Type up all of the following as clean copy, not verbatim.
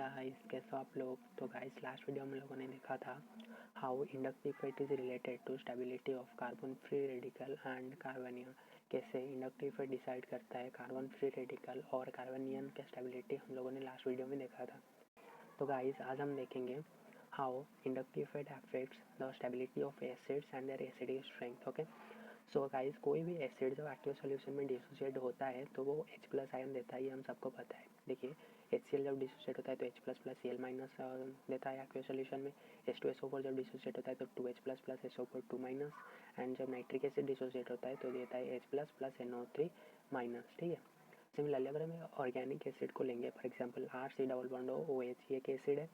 Guys, कैसे हो आप लोग। तो गाइस लास्ट वीडियो में हम लोगों ने देखा था how inductive effect is related to stability of carbon free radical and carbanion. कैसे इंडक्टिव इफेक्ट डिसाइड करता है कार्बन फ्री रेडिकल और कार्बनियन का स्टेबिलिटी हम लोगों ने लास्ट वीडियो में देखा था। तो गाइस आज हम देखेंगे how inductive effect affects the stability of acids and their acidic strength. Okay, so guys कोई भी एसिड जब एक्टिव सॉल्यूशन में डिसोसिएट होता है तो वो H+ आयन देता है, ये हम सबको पता है। देखिए HCl जब डिसोसिएट होता है तो H++ Cl- देता है एक्टिव सॉल्यूशन में। H2SO4 जब डिसोसिएट होता है तो 2H++ SO4 2-, एंड जब नाइट्रिक एसिड डिसोसिएट होता है तो देता है H++ NO3-। ठीक है। सिमिलरली अगर हम ऑर्गेनिक एसिड को लेंगे, फॉर एग्जांपल RC=OH, ये एक एसिड है।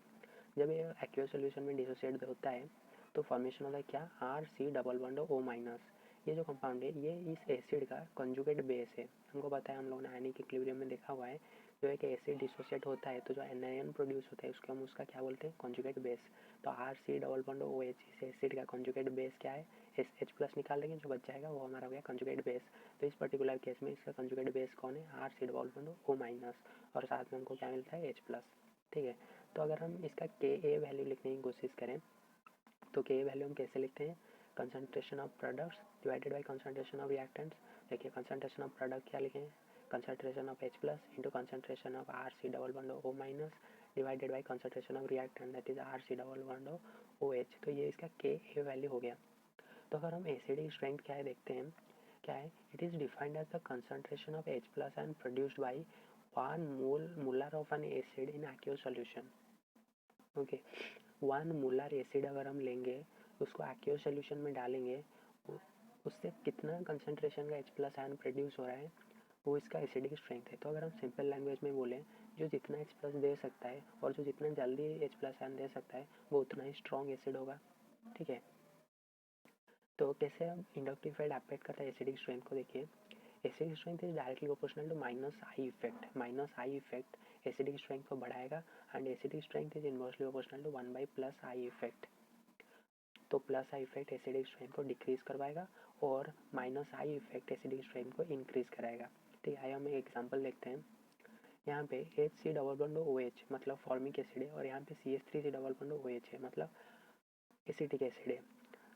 जब ये एक्टिव सॉल्यूशन में डिसोसिएट होता है तो फॉर्मेशन होता है क्या, RC=O-। ये जो कंपाउंड है ये इस एसिड का कंजुगेट बेस है। हमको पता है, हम लोगों ने आयनिक इक्विलिब्रियम में देखा हुआ है, जो एक एसिड डिसोसिएट होता है तो जो एनायन प्रोड्यूस होता है उसको हम उसका क्या बोलते हैं, कंजुगेट बेस। तो RC=OH इस एसिड का कंजुगेट बेस क्या है, H+ निकाल देंगे, जो बच जाएगा वो हमारा हो गया कंजुगेट बेस। तो इस पर्टिकुलर केस में इसका कंजुगेट बेस कौन है, RC=O-, और साथ में हमको क्या मिलता है, H+। ठीक है। तो अगर हम इसका Ka वैल्यू लिखने की कोशिश करें तो Ka वैल्यू हम कैसे लिखते हैं, concentration of products divided by concentration of reactants. देखिए कंसंट्रेशन ऑफ प्रोडक्ट क्या लिखें, concentration of H+ into concentration of RC=O- divided by concentration of reactant that is RC=OH। तो ये इसका Ka वैल्यू हो गया। तो अगर हम एसिडिक स्ट्रेंथ क्या है देखते हैं, क्या है, it is defined as the concentration of H+ and produced by 1 molar of an acid in aqueous solution. Okay, 1 molar acid अगर हम लेंगे उसको एक्व सॉल्यूशन में डालेंगे, उससे कितना कंसंट्रेशन का H+ आयन प्रोड्यूस हो रहा है, वो इसका एसिडिक स्ट्रेंथ है। तो अगर हम सिंपल लैंग्वेज में बोलें, जो जितना H+ दे सकता है और जो जितना जल्दी H+ आयन दे सकता है वो उतना ही स्ट्रॉन्ग एसिड होगा। ठीक है। तो कैसे हम इंडक्टिव इफेक्ट अफेक्ट करता है एसिडिक स्ट्रेंथ को, देखिए acidic strength is directly proportional to -I effect. -I effect acidic strength को बढ़ाएगा and acidic strength is inversely proportional to 1/+I effect. तो +I इफेक्ट एसिडिक स्ट्रेंथ को डिक्रीज करवाएगा और -I इफेक्ट एसिडिक स्ट्रेंथ को increase कराएगा। ठीक है, हम एक एग्जांपल देखते हैं। यहाँ पे HC=OH मतलब फॉर्मिक एसिड है और यहाँ पे CH3C=OH है मतलब एसिटिक एसिड है।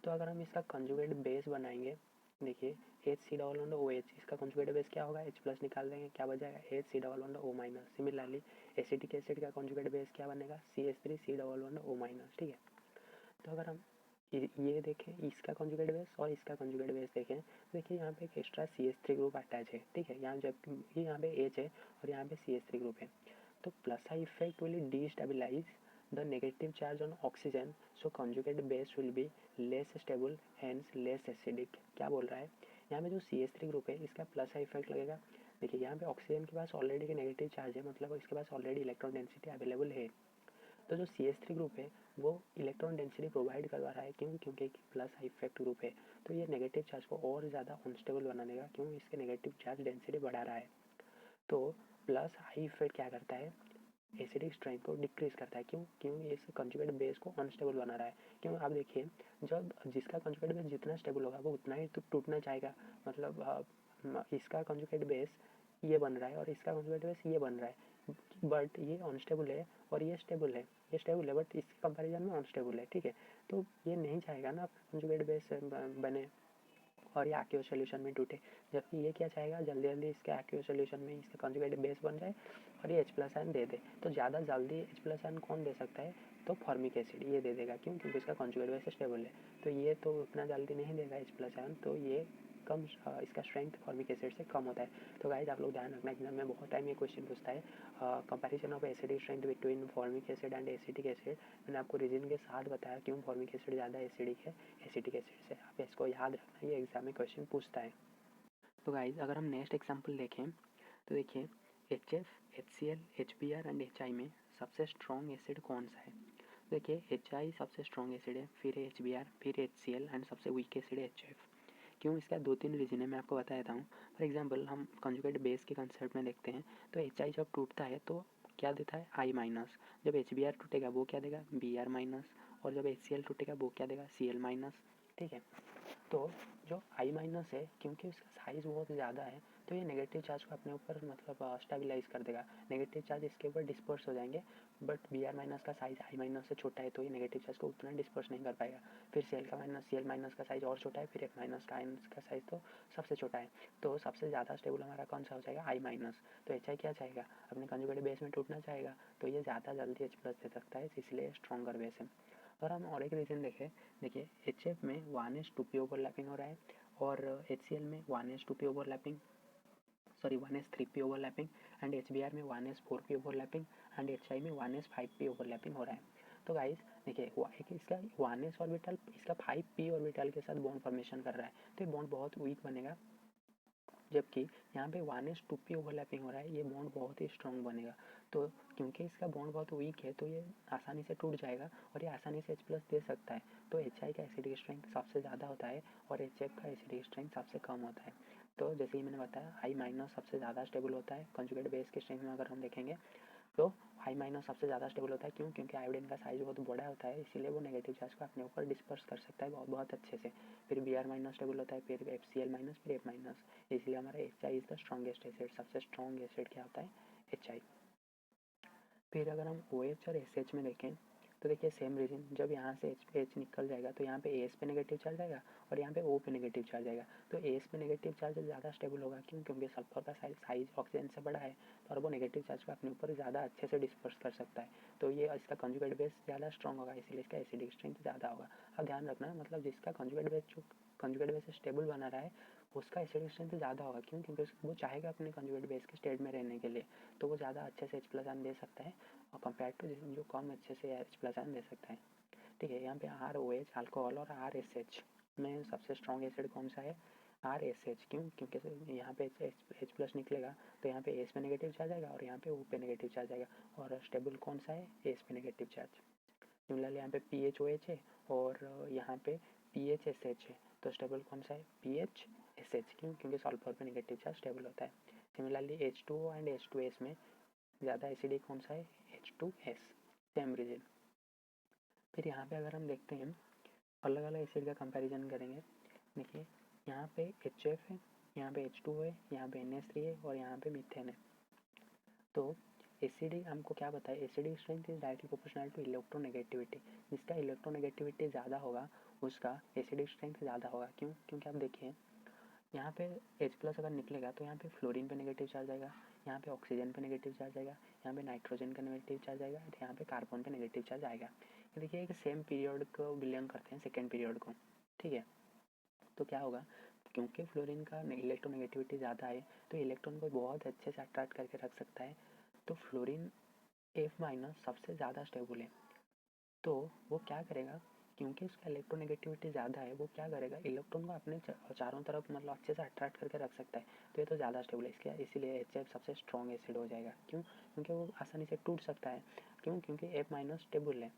तो अगर हम इसका कंजुगेट बेस बनाएंगे, देखिए HC=OH, इसका कंजुगेट बेस क्या होगा, H+ निकाल देंगे, क्या बच जाएगा, HC=O-। सिमिलरली एसिटिक एसिड का कंजुगेट बेस क्या बनेगा, CH3C=O-। ठीक है। तो अगर हम ये देखें, इसका कंजुगेट बेस और इसका कंजुगेट बेस देखें, देखिए यहाँ पे एक एक्स्ट्रा CH3 ग्रुप अटैच है। ठीक है, यहाँ जबकि यहाँ पे H है और यहाँ पे CH3 ग्रुप है। तो +I effect will destabilise the negative charge on oxygen, so conjugate base will be less stable, hence less acidic। क्या बोल रहा है, यहाँ पे जो CH3 ग्रुप है इसका +I इफेक्ट लगेगा। देखिए यहाँ पे ऑक्सीजन के पास ऑलरेडी नेगेटिव चार्ज है, मतलब इसके पास ऑलरेडी इलेक्ट्रॉन डेंसिटी अवेलेबल है। तो जो CH3 ग्रुप है वो इलेक्ट्रॉन डेंसिटी प्रोवाइड करवा रहा है, क्यों, क्योंकि +I इफेक्ट ग्रुप है। तो ये नेगेटिव चार्ज को और ज़्यादा अनस्टेबल बना देगा, क्यों, इसके नेगेटिव चार्ज डेंसिटी बढ़ा रहा है। तो +I इफेक्ट क्या करता है, एसिडिक स्ट्रेंथ को डिक्रीज करता है, क्यों, क्यों, ये कंजुगेट बेस को अनस्टेबल बना रहा है। क्यों, आप देखिए जब जिसका कंजुगेट बेस जितना स्टेबल होगा वो उतना ही टूटना चाहेगा। मतलब इसका कंजुगेट बेस ये बन रहा है और इसका कंजुगेट बेस ये बन रहा है, बट ये अनस्टेबल है और ये स्टेबल है, ये स्टेबल है बट इसके कंपैरिजन में अनस्टेबल है। ठीक है, तो ये नहीं चाहेगा ना कंजुगेट बेस बने और ये एक्व सॉल्यूशन में टूटे, जबकि ये क्या चाहेगा, जल्दी जल्दी इसके एक्व सॉल्यूशन में इसका कंजुगेट बेस बन जाए और ये H+ आयन दे दे। तो ज़्यादा जल्दी H+ आयन कौन दे सकता है, तो फॉर्मिक एसिड ये दे देगा, क्यों, क्योंकि इसका कंजुगेट बेस स्टेबल है। तो ये तो उतना जल्दी नहीं देगा H+ आयन, तो ये कम इसका स्ट्रेंथ फॉर्मिक एसिड से कम होता है। तो गाइस आप लोग ध्यान रखना, एग्जाम में बहुत टाइम ये क्वेश्चन पूछता है, comparison of acidic strength between formic acid and acetic acid. मैंने आपको रीजन के साथ बताया क्यों फॉर्मिक एसिड ज़्यादा एसिडिक है एसिटिक एसिड से। आप इसको याद रखना, ये एग्जाम में क्वेश्चन पूछता है। तो गाइस अगर हम नेक्स्ट एग्जांपल देखें तो देखिए HF, HCl, HBr and HI में सबसे स्ट्रॉन्ग एसिड कौन सा है। देखिए HI सबसे स्ट्रॉन्ग एसिड है, फिर HBr, फिर HCl एंड सबसे वीक एसिड है HF। क्यों, इसका 2-3 रीजन है, मैं आपको बता देता हूँ। फॉर एग्जांपल हम कंजुगेट बेस के कंसेप्ट में देखते हैं तो HI जब टूटता है तो क्या देता है, I-। जब HBr टूटेगा वो क्या देगा, Br-। और जब HCl टूटेगा वो क्या देगा, Cl-। ठीक है। तो जो I- है, क्योंकि उसका साइज़ बहुत ज़्यादा है तो ये नेगेटिव चार्ज को अपने ऊपर मतलब स्टेबलाइज कर देगा, नेगेटिव चार्ज इसके ऊपर डिस्पर्स हो जाएंगे बट बी आर माइनस का साइज आई माइनस से छोटा है तो ये नेगेटिव चार्ज को उतना डिस्पर्स नहीं कर पाएगा। फिर सी एल माइनस का साइज और छोटा है, फिर एफ माइनस का साइज तो सबसे छोटा है, तो सबसे ज़्यादा स्टेबल हमारा कौन सा हो जाएगा, आई माइनस। तो एच आई क्या चाहेगा, अपने कंजुगेट बेस में टूटना चाहेगा, तो ये ज़्यादा जल्दी एच प्लस दे सकता है, इसलिए स्ट्रॉन्गर बेस है। और हम और एक रीज़न देखें, देखिए एच एफ में 1:2p ओवरलैपिंग हो रहा है और एच सी एल में 1:2p overlapping, sorry 1:3p overlapping, and H B R में 1:4p overlapping, and H I में 1:5p ओवरलैपिंग हो रहा है। तो गाइस देखिए इसका 1s ऑर्बिटल इसका 5p ऑर्बिटल के साथ बॉन्ड फॉर्मेशन कर रहा है, तो ये बॉन्ड बहुत वीक बनेगा, जबकि यहाँ पे 1:2p ओवरलैपिंग हो रहा है, ये बॉन्ड बहुत ही स्ट्रॉन्ग बनेगा। तो क्योंकि इसका बॉन्ड बहुत वीक है तो ये आसानी से टूट जाएगा और ये आसानी से H प्लस दे सकता है। तो एच आई का एसिडिक स्ट्रेंथ सबसे ज़्यादा होता है और एच एफ का एसिडिक स्ट्रेंथ सबसे कम होता है। तो जैसे ही मैंने बताया आई माइनस सबसे ज़्यादा स्टेबल होता है कंजुगेट बेस के स्ट्रेंथ में अगर हम देखेंगे, तो आई माइनस सबसे ज़्यादा स्टेबल होता है। क्यों? क्योंकि आयोडीन का साइज बहुत बड़ा होता है, इसीलिए वो नेगेटिव चार्ज को अपने ऊपर डिस्पर्स कर सकता है बहुत बहुत अच्छे से। फिर बी आर माइनस स्टेबल होता है, फिर एफ सी एल माइनस, फिर एफ माइनस, इसलिए हमारा H I is the strongest acid. सबसे स्ट्रॉन्ग एसिड क्या होता है, एच आई। फिर अगर हम ओ एच और एस एच में देखें तो देखिए सेम रीजन, जब यहाँ से एच निकल जाएगा तो यहाँ पे एस पे नेगेटिव चार्ज आएगा और यहाँ पे ओ पे नेगेटिव चार्ज आएगा। तो एस पे नेगेटिव चार्ज ज़्यादा स्टेबल होगा, क्यों? क्योंकि सल्फर का साइज ऑक्सीजन से बड़ा है और वो नेगेटिव चार्ज को अपने ऊपर ज़्यादा अच्छे से डिस्पर्स कर सकता है। तो ये इसका कंजुगेट बेस ज़्यादा स्ट्रॉन्ग होगा, इसलिए इसका एसिडिक स्ट्रेंथ ज़्यादा होगा। अब ध्यान रखना, मतलब जिसका कंजुगेट बेस स्टेबल बना रहा है उसका एसिडिक स्ट्रेंथ ज़्यादा होगा। क्यों? क्योंकि वो चाहेगा अपने कंजुगेट बेस के स्टेट में रहने के लिए, तो वो ज़्यादा अच्छे से H प्लस आयन दे सकता है और कंपेयर टू जो कम अच्छे से H प्लस आयन दे सकता है। ठीक है, यहाँ पे आर ओ एच अल्कोहल और आर एस एच में सबसे स्ट्रॉन्ग एसिड कौन सा है, आर एस एच। क्यों? क्योंकि यहाँ पे एच प्लस निकलेगा तो यहाँ पे एस पे नेगेटिव चार्ज आएगा और यहाँ पे ओ पे नेगेटिव चार्ज आएगा, और स्टेबल कौन सा है, एस पे नेगेटिव चार्ज। सिमिलरली यहाँ पे पी एच ओ एच है और यहाँ पे पी एच एस एच है, तो स्टेबल कौन सा है, पी एच एस एच। क्यों? क्योंकि सल्फर पे नेगेटिव चार्ज स्टेबल होता है। Similarly H two O and H two S में ज़्यादा एसिडिक कौन सा है, H two S, same reason. फिर यहाँ पे अगर हम देखते हैं अलग अलग एसिड का कंपैरिजन करेंगे, देखिए यहाँ पे एच एफ है, यहाँ पे एच टू है, यहाँ पे NH3 है और यहाँ पे मीथेन है। तो एसिडिक हमको क्या बताया, acidic strength is directly proportional to electronegativity. जिसका इलेक्ट्रोनेगेटिविटी ज़्यादा होगा उसका एसिडिक स्ट्रेंथ ज़्यादा होगा। क्यों? क्योंकि आप देखिए यहाँ पे H प्लस अगर निकलेगा तो यहाँ पे फ्लोरीन पे नेगेटिव चार्ज आएगा, यहाँ पे ऑक्सीजन पे नेगेटिव चार्ज आएगा, यहाँ पे नाइट्रोजन का नेगेटिव चार्ज आएगा, यहाँ पे कार्बन पे नेगेटिव चार्ज आएगा। ये देखिए एक सेम पीरियड को बिलोंग करते हैं, सेकेंड पीरियड को। ठीक है, तो क्या होगा, क्योंकि फ्लोरीन का इलेक्ट्रोनेगेटिविटी ज़्यादा है तो इलेक्ट्रॉन को बहुत अच्छे से अट्रैक्ट करके रख सकता है। तो फ्लोरीन एफ माइनस सबसे ज़्यादा स्टेबल है, तो वो क्या करेगा, क्योंकि उसका इलेक्ट्रोनेगेटिविटी ज़्यादा है, वो क्या करेगा, इलेक्ट्रॉन को अपने चारों तरफ मतलब अच्छे से अट्रैक्ट करके रख सकता है। तो ये तो ज़्यादा स्टेबल है, इसके इसीलिए एच एफ सबसे स्ट्रॉन्ग एसिड हो जाएगा। क्यों? क्योंकि वो आसानी से टूट सकता है। क्यों? क्योंकि एफ माइनस स्टेबल है।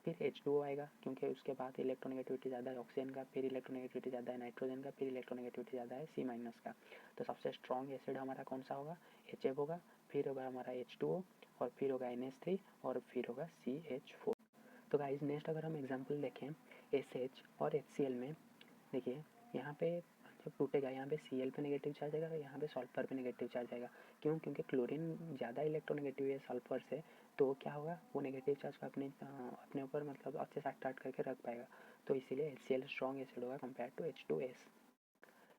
फिर एच टू ओ आएगा, क्योंकि उसके बाद इलेक्ट्रोनेगेटिविटी ज़्यादा है ऑक्सीजन का, फिर इलेक्ट्रोनेगेटिविटी ज़्यादा है नाइट्रोजन का, फिर इलेक्ट्रोनेगेटिविटी ज़्यादा है सी माइनस का। तो सबसे स्ट्रॉन्ग एसिड हमारा कौन सा होगा, एच एफ होगा, फिर होगा हमारा एच टू ओ, और फिर होगा NH3 और फिर होगा CH4। तो गाइस नेक्स्ट अगर हम एग्जांपल देखें SH और HCl में, देखिए यहाँ पे जब टूटेगा यहाँ पे Cl पे नेगेटिव चार्ज आएगा और यहाँ पे सल्फर पे नेगेटिव चार्ज आएगा। क्यों? क्योंकि क्लोरीन ज़्यादा इलेक्ट्रोनेगेटिव है सल्फर से, तो क्या होगा, वो नेगेटिव चार्ज को अपने ऊपर मतलब अच्छे से अट्रैक्ट करके रख पाएगा। तो इसीलिए HCl स्ट्रॉन्ग एसिड होगा कंपेयर टू H2S।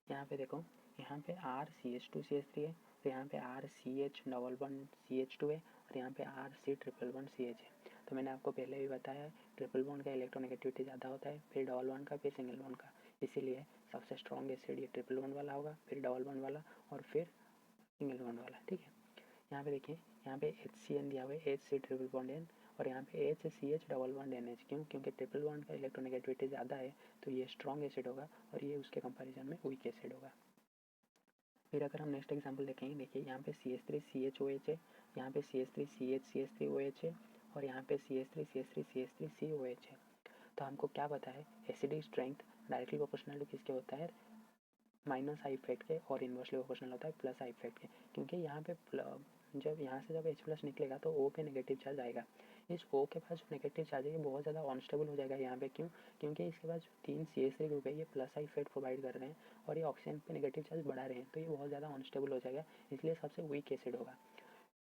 यहाँ पे देखो, यहाँ पे RCH2CH3 है, तो यहाँ पे RCH डबल वन CH2 है और यहाँ पे RC111CH है। तो मैंने आपको पहले भी बताया ट्रिपल बॉन्ड का इलेक्ट्रोनेगेटिविटी ज़्यादा होता है, फिर डबल बॉन्ड का, फिर सिंगल बॉन्ड का, इसीलिए सबसे स्ट्रॉन्ग एसिड ये ट्रिपल बॉन्ड वाला होगा, फिर डबल बॉन्ड वाला और फिर सिंगल बॉन्ड वाला। ठीक है, यहाँ पे देखिए यहाँ पे HCN दिया हुआ है, HC ट्रिपल बॉन्ड N, और यहाँ पे HCH डबल बॉन्ड NH। क्यों? क्योंकि ट्रिपल बॉन्ड का इलेक्ट्रोनेगेटिविटी ज़्यादा है तो ये स्ट्रॉन्ग एसिड होगा और ये उसके कंपैरिजन में वीक एसिड होगा। फिर अगर हम नेक्स्ट एग्जांपल देखेंगे, देखिए यहाँ पे CH3CHOH है, यहाँ पे CH3CH CH3OH है और यहाँ पे CH3CH3CH3COH है। तो हमको क्या पता है, acidic strength directly proportional to किसके होता है, माइनस आई इफेक्ट के, और इन्वर्सली प्रोपोर्शनल होता है प्लस आई इफेक्ट के। क्योंकि यहाँ पे जब यहाँ से जब H प्लस निकलेगा तो O पे नेगेटिव चार्ज आएगा, इस O के पास जो नेगेटिव चार्ज है ये बहुत ज़्यादा अनस्टेबल हो जाएगा यहाँ पे। क्यों? क्योंकि इसके पास जो 3 CH3 ग्रुप है ये प्लस आई इफेक्ट प्रोवाइड कर रहे हैं और ये ऑक्सीजन पे नेगेटिव चार्ज बढ़ा रहे हैं, तो ये बहुत ज़्यादा अनस्टेबल हो जाएगा, इसलिए सबसे वीक एसिड होगा।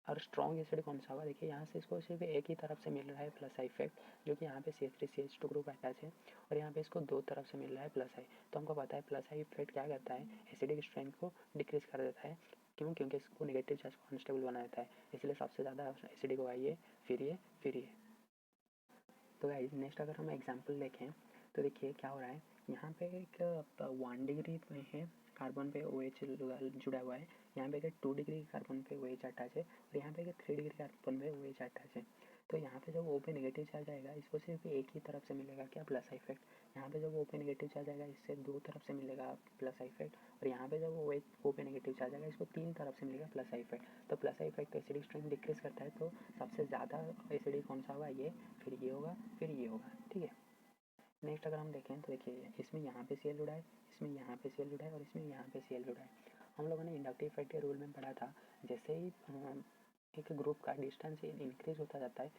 और स्ट्रॉन्ग एसिड कौन सा होगा, देखिए यहाँ से इसको सिर्फ एक ही तरफ से मिल रहा है प्लस आई इफेक्ट, जो कि यहाँ पे CH3CH2 ग्रुप अटैच है, और यहाँ पे इसको दो तरफ से मिल रहा है प्लस आई। तो हमको पता है प्लस आई इफेक्ट क्या करता है, एसिडिक स्ट्रेंथ को डिक्रीज कर देता है। क्यों, क्योंकि इसको नेगेटिव चार्ज को अनस्टेबल बना देता है, इसलिए सबसे ज़्यादा एसिडिक होगा ये, फिर ये, फिर ये। तो गाइस नेक्स्ट अगर हम एग्जांपल देखें तो देखिए क्या हो रहा है, यहाँ पे एक 1 डिग्री में है कार्बन पे OH जुड़ा हुआ है, यहाँ पे एक 2 डिग्री कार्बन पे OH अटैच है, और यहाँ पे एक 3 डिग्री कार्बन पे OH अटैच है। तो यहाँ पे जब O पे नेगेटिव चार्ज आएगा इसको सिर्फ एक ही तरफ से मिलेगा क्या, प्लस आई इफेक्ट। यहाँ पे जब O पे नेगेटिव चार्ज आएगा इससे दो तरफ से मिलेगा प्लस आई इफेक्ट, और यहाँ पे जब O पे नेगेटिव चार्ज आएगा इसको तीन तरफ से मिलेगा प्लस आई इफेक्ट। तो plus I effect acidic strength decrease करता है, तो सबसे ज़्यादा एसिडिक कौन सा होगा, ये, फिर ये होगा, फिर ये होगा, ठीक है। नेक्स्ट अगर हम देखें तो देखिए इसमें यहाँ पे Cl जुड़ा है, इसमें यहाँ पे Cl जुड़ा है, और इसमें यहाँ पे Cl जुड़ा है। हम लोगों ने इंडक्टिव इफेक्ट के रूल में पढ़ा था, जैसे ही एक ग्रुप का डिस्टेंस इंक्रीज होता जाता है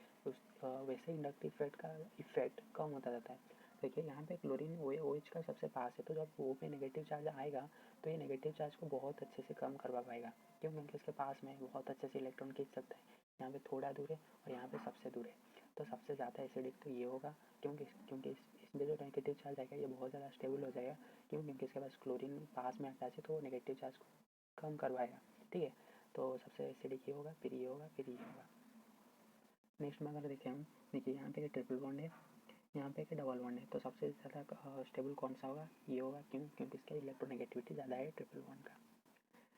वैसे इंडक्टिव इफेक्ट का इफेक्ट कम होता जाता है। देखिए यहाँ पे क्लोरीन OH का सबसे पास है, तो जब O पे नेगेटिव चार्ज आएगा तो ये नेगेटिव चार्ज को बहुत अच्छे से कम करवा पाएगा, क्यों, क्योंकि इसके पास में बहुत अच्छे से इलेक्ट्रॉन खींच सकता है। यहाँ पे थोड़ा दूर है और यहाँ पे सबसे दूर है, तो सबसे ज़्यादा एसिडिक तो ये होगा, क्योंकि इसमें जो नेगेटिव चार्ज आएगा ये बहुत ज़्यादा स्टेबल हो जाएगा, क्यों, क्योंकि इसके पास क्लोरीन पास में अटैच है, तो वो नेगेटिव चार्ज को कम करवाएगा, ठीक है। तो सबसे एसिडिक ये होगा, फिर ये होगा, फिर ये होगा। नेक्स्ट में अगर देखें हम, देखिए यहाँ पे ट्रिपल बॉन्ड है, यहाँ पे डबल बॉन्ड है, तो सबसे ज़्यादा स्टेबल कौन सा होगा, ये होगा, क्यों, क्योंकि इसका इलेक्ट्रोनेगेटिविटी ज़्यादा है ट्रिपल बॉन्ड का।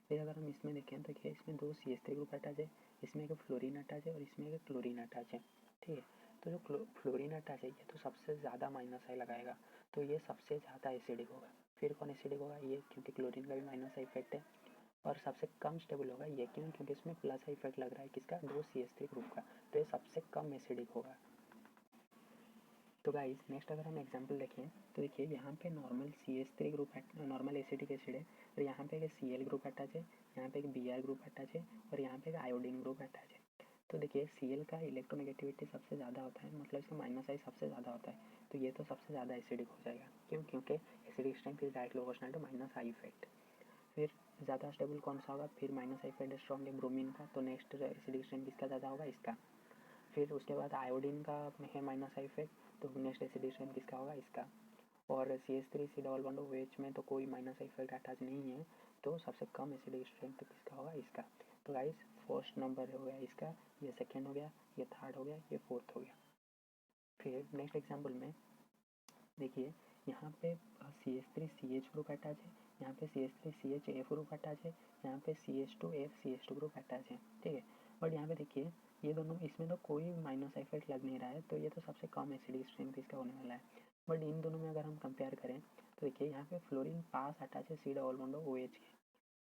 फिर अगर हम इसमें देखें तो देखिए इसमें दो CH3 ग्रुप अटैच है, इसमें एक फ्लोरीन अटैच है और इसमें एक क्लोरीन अटैच है, ठीक है। तो जो फ्लोरीन अटैच है ये तो सबसे ज़्यादा माइनस आई लगाएगा, तो ये सबसे ज़्यादा एसिडिक होगा। फिर कौन एसिडिक होगा, ये, क्योंकि क्लोरीन का भी माइनस आई इफेक्ट है। और सबसे कम स्टेबल होगा ये, क्यों, क्योंकि इसमें प्लस आई इफेक्ट लग रहा है किसका, दो CH3 ग्रुप का, तो ये सबसे कम एसिडिक होगा। तो गाइस नेक्स्ट अगर हम एग्जांपल देखें तो देखिए यहाँ पे normal CH3 group normal acidic acid है, और यहाँ पे एक Cl ग्रुप अटैच है, यहाँ पे एक Br ग्रुप अटैच है, और यहाँ पे एक आयोडीन ग्रुप अटैच है। तो देखिए Cl का इलेक्ट्रोनेगेटिविटी सबसे ज़्यादा होता है, मतलब इसका माइनस आई सबसे ज़्यादा होता है, तो ये तो सबसे ज़्यादा एसिडिक हो जाएगा, क्यों, क्योंकि acidic strength is directly proportional to minus I effect. फिर ज़्यादा स्टेबल कौन सा होगा, फिर माइनस आई इफेक्ट स्ट्रॉन्ग है ब्रोमीन का, तो नेक्स्ट एसिडिक स्ट्रेंथ किसका ज़्यादा होगा, इसका। फिर उसके बाद आयोडीन का है माइनस आई इफेक्ट, तो नेक्स्ट एसिडिक स्ट्रेंथ किसका होगा, इसका। और CH3 डबल बॉन्ड OH में तो कोई माइनस आई इफेक्ट अटैच नहीं है, तो सबसे कम एसिडिक स्ट्रेंथ किसका होगा, इसका। तो गाइस फर्स्ट नंबर हो गया इसका, ये सेकेंड हो गया, ये थर्ड हो गया, ये फोर्थ हो गया। फिर नेक्स्ट एग्जाम्पल में देखिए यहाँ पे CH3CH ग्रुप अटैच है, यहाँ पे CH3CHF ग्रुप अटैच है, यहाँ पे CH2FCH2 ग्रुप अटैच है, ठीक है। बट यहाँ पे देखिए ये दोनों, इसमें तो कोई माइनस इफेक्ट लग नहीं रहा है, तो ये तो सबसे कम एसिडिक स्ट्रेंथ इसका होने वाला है। बट इन दोनों में अगर हम कंपेयर करें तो देखिए यहाँ पे फ्लोरीन पास अटैच है C डबल बॉन्ड OH के,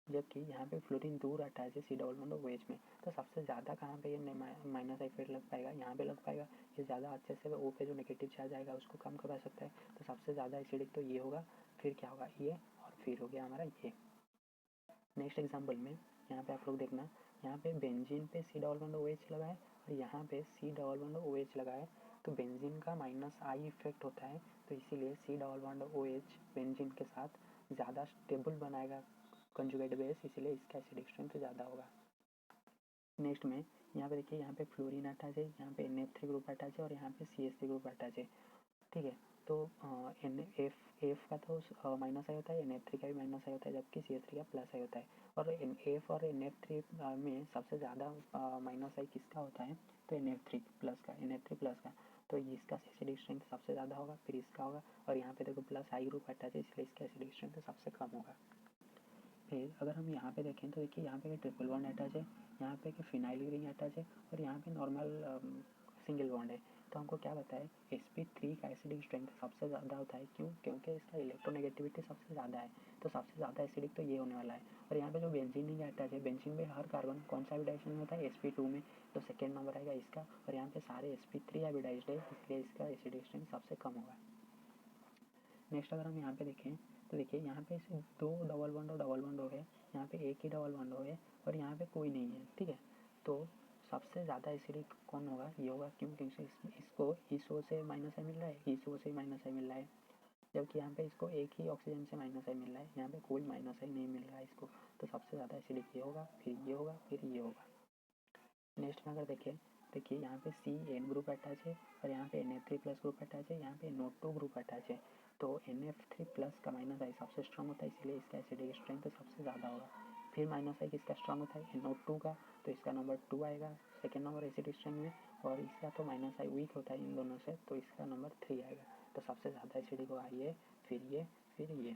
जबकि यहाँ पे फ्लोरीन दूर अटैच है C डबल बॉन्ड OH में। तो सबसे ज़्यादा कहाँ पे ये माइनस इफेक्ट लग पाएगा, यहाँ पे लग पाएगा। ये ज़्यादा अच्छे से O पे जो नेगेटिव चार्ज आएगा उसको कम करवा सकता है, तो सबसे ज़्यादा एसिडिक तो ये होगा। फिर क्या होगा, ये, और फिर हो गया हमारा ये। नेक्स्ट एग्जाम्पल में यहाँ पे आप लोग देखना, यहाँ पे बेंजीन पे C डबल बॉन्ड OH लगा है और यहाँ पे C डबल बॉन्ड OH लगा है, तो बेंजीन का माइनस आई इफेक्ट होता है, तो इसीलिए C double bond OH benzene के साथ ज़्यादा स्टेबल बनाएगा कंजुगेट बेस, इसीलिए इसका एसिडिक स्ट्रेंथ ज़्यादा होगा। नेक्स्ट में यहाँ पे देखिए, यहाँ पे फ्लोरीन अटैच है, यहाँ पे NF3 ग्रुप अटैच है और यहाँ पे CH3 ग्रुप अटैच है, ठीक है। तो एफ का तो माइनस आई होता है, NF3 का भी माइनस आई होता है, जबकि CH3 का प्लस आई होता है। और एफ और NF3 में सबसे ज़्यादा माइनस आई किसका होता है, तो NF3 प्लस का, NF3 प्लस का, तो इसका एसिडिक स्ट्रेंथ सबसे ज़्यादा होगा, फिर इसका होगा, और यहाँ पे देखो प्लस आई ग्रुप अटैच है, इसलिए इसका एसिडिक स्ट्रेंथ सबसे कम होगा। फिर अगर हम यहाँ पे देखें तो देखिए यहाँ पे ट्रिपल बॉन्ड अटैच है, यहाँ पे एक फिनाइल रिंग अटैच है, और यहाँ पे नॉर्मल सिंगल बॉन्ड है। तो हमको क्या बताए, sp3 का एसिडिक स्ट्रेंथ सबसे ज़्यादा होता है, क्यों, क्योंकि इसका इलेक्ट्रोनेगेटिविटी सबसे ज़्यादा है, तो सबसे ज़्यादा एसिडिक तो ये होने वाला है। और यहाँ पे जो बेंजीन रिंग अटैच है, बेंजीन में हर कार्बन कौन सा हाइब्रिडाइजेशन में होता है, sp2 में, तो सेकेंड नंबर आएगा इसका। और यहाँ पे सारे sp3 हाइब्रिडाइज्ड है, इसलिए इसका एसिडिक स्ट्रेंथ सबसे कम होगा। नेक्स्ट अगर हम यहाँ पे देखें तो देखिए यहाँ पे दो डबल बॉन्ड और डबल बॉन्ड हो गए, यहाँ पे एक ही डबल बॉन्ड हो गए, और यहाँ पे कोई नहीं है, ठीक है। तो सबसे ज़्यादा एसिडिक कौन होगा, ये होगा, क्यों, क्योंकि इसको इस ओ से माइनस आई मिल रहा है, इस ओ से माइनस आई मिल रहा है, जबकि यहाँ पे इसको एक ही ऑक्सीजन से माइनस आई मिल रहा है, यहाँ पे कोई माइनस आई नहीं मिल रहा है इसको, तो सबसे ज़्यादा एसिडिक ये होगा, फिर ये होगा, फिर ये होगा। नेक्स्ट में अगर देखें, देखिए यहाँ पे CN ग्रुप अटैच है और यहाँ पे NF3 प्लस ग्रुप अटैच है, यहाँ पे NO2 ग्रुप अटैच है। तो NF3 प्लस का माइनस आई सबसे स्ट्रॉन्ग होता है, इसलिए इसका एसिडिक स्ट्रेंथ तो सबसे ज़्यादा होगा। फिर माइनस आई किसका स्ट्रॉन्ग होता है, NO2 का, तो इसका नंबर 2 आएगा सेकेंड नंबर एसिडिक स्ट्रेंथ में। और इसका तो माइनस आई वीक होता है इन दोनों से, तो इसका नंबर 3 आएगा। तो सबसे ज़्यादा एसिडिक होगा ये, फिर ये, फिर ये।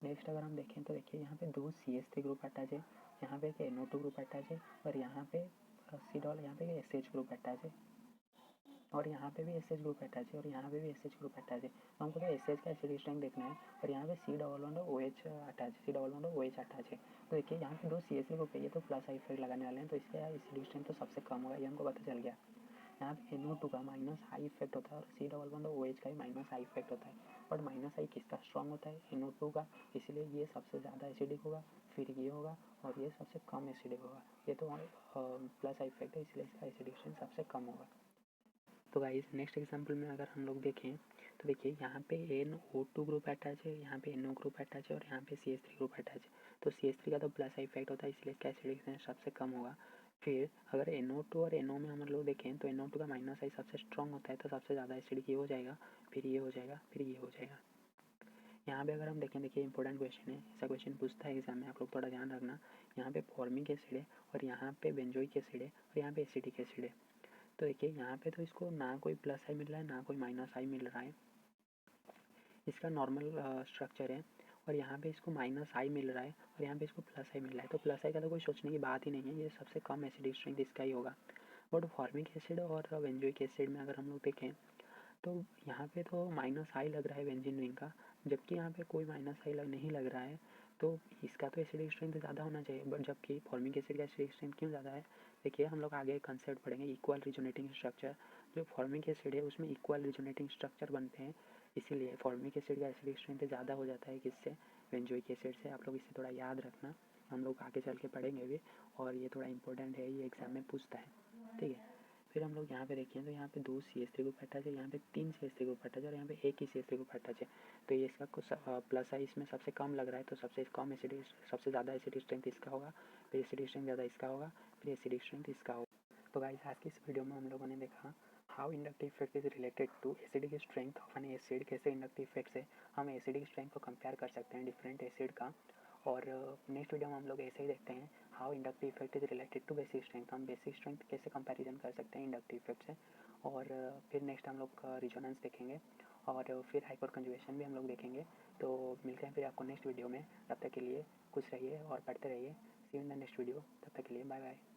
नेक्स्ट अगर हम देखें तो देखिए यहाँ पे 2 CH3 ग्रुप अटैच है, यहाँ पे एक NO2 ग्रुप अटैच है और यहाँ पे सिडॉल, यहाँ पे SH ग्रुप अटैच है और यहाँ पे भी SH ग्रुप अटैच है और यहाँ पे भी SH ग्रुप अटैच है। तो हमको तो SH का एसिडिक स्ट्रेंथ देखना है और यहाँ पे C=OH अटैच, C=OH अटैच है। तो देखिए यहाँ पे 2 CH3 ग्रुप है, ये तो प्लस आई इफेक्ट लगाने वाले हैं, तो इसका एसिडिक स्ट्रेंथ तो सबसे कम होगा, ये हमको पता चल गया। यहाँ पे NO2 का माइनस हाई इफेक्ट होता है और C=OH का भी माइनस हाई इफेक्ट होता है। बट माइनस आई किसका स्ट्रॉन्ग होता है, NO2 का, इसलिए ये सबसे ज़्यादा एसिडिक होगा, फिर ये होगा और ये सबसे कम एसिडिक होगा। ये तो प्लस आई इफेक्ट है, इसलिए इसका एसिडिक स्ट्रेंथ सबसे कम होगा। तो गाइस नेक्स्ट एग्जांपल में अगर हम लोग देखें तो देखिए यहाँ पे NO2 ग्रुप अटैच है, यहाँ पे NO ग्रुप अटैच है और यहाँ पे CH3 ग्रुप अटैच है। तो CH3 का तो प्लस आई इफेक्ट होता है, इसलिए इसका एसिडिक स्ट्रेंथ सबसे कम होगा। फिर अगर NO2 और NO में हम लोग देखें तो NO2 का माइनस आई सबसे स्ट्रॉन्ग होता है, तो सबसे ज़्यादा एसिडिक ये हो जाएगा, फिर ये हो जाएगा, फिर ये हो जाएगा। यहाँ पे अगर हम देखें, देखिए इंपॉर्टेंट क्वेश्चन है, ऐसा क्वेश्चन पूछता है एग्जाम में, आप लोग थोड़ा ध्यान रखना। यहाँ पे फॉर्मिक एसिड है और यहाँ पे बेंजोइक एसिड है और यहाँ पे एसिडिक एसिड है। तो देखिए यहाँ पे तो इसको ना कोई प्लस आई मिल रहा है ना कोई माइनस आई मिल रहा है, इसका नॉर्मल स्ट्रक्चर है। और यहाँ पे इसको माइनस आई मिल रहा है और यहाँ पे इसको प्लस आई मिल रहा है, तो प्लस आई का तो कोई सोचने की बात ही नहीं है, ये सबसे कम एसिडिक स्ट्रेंथ इसका ही होगा। बट फॉर्मिक एसिड और बेंजोइक एसिड में अगर हम लोग देखें तो यहाँ पे तो माइनस आई लग रहा है बेंजीन रिंग का, जबकि यहाँ पे कोई माइनस आई नहीं लग रहा है, तो इसका तो एसिडिक स्ट्रेंथ ज़्यादा होना चाहिए। बट जबकि फॉर्मिक एसिड का एसिडिक स्ट्रेंथ क्यों ज़्यादा है, देखिए हम लोग आगे कंसेप्ट पढ़ेंगे इक्वल रिजोनेटिंग स्ट्रक्चर। जो फॉर्मिक एसिड है उसमें इक्वल रिजोनेटिंग स्ट्रक्चर बनते हैं, इसीलिए फॉर्मिक एसिड का एसिडिक स्ट्रेंथ ज़्यादा हो जाता है किससे, बेंजोइक एसिड से। आप लोग इसे थोड़ा याद रखना, हम लोग आगे चल के पढ़ेंगे भी, और ये थोड़ा इंपॉर्टेंट है, ये एग्जाम में पूछता है, ठीक है। फिर हम लोग यहाँ पे देखें तो यहाँ पे 2 CH3 ग्रुप अटैच है, यहाँ पे 3 CH3 ग्रुप अटैच है और यहाँ पे एक ही CH3 ग्रुप अटैच है। तो ये इसका कुछ प्लस है, इसमें सबसे कम लग रहा है, तो सबसे कम एसिडिक, सबसे ज़्यादा एसिडिक स्ट्रेंथ इसका होगा, फिर एसिडिक स्ट्रेंथ ज़्यादा इसका होगा, फिर एसिडिक स्ट्रेंथ इसका होगा। तो गाइस आज की इस वीडियो में हम लोगों ने देखा how inductive effect is related to acidic strength of an acid, कैसे इंडक्टिव इफेक्ट से हम एसिडिक स्ट्रेंथ को कंपेयर कर सकते हैं डिफरेंट एसिड का। और नेक्स्ट वीडियो में हम लोग ऐसे ही देखते हैं how inductive effect is related to basic strength, हम बेसिक स्ट्रेंथ कैसे कंपैरिजन कर सकते हैं इंडक्टिव इफेक्ट से। और फिर नेक्स्ट हम लोग रिजोनेंस देखेंगे और फिर हाइपर कंजुगेशन भी हम लोग देखेंगे। तो मिलते हैं फिर आपको नेक्स्ट वीडियो में, तब तक के लिए खुश रहिए और पढ़ते रहिए। See you in the next video, तब तक के लिए बाय बाय।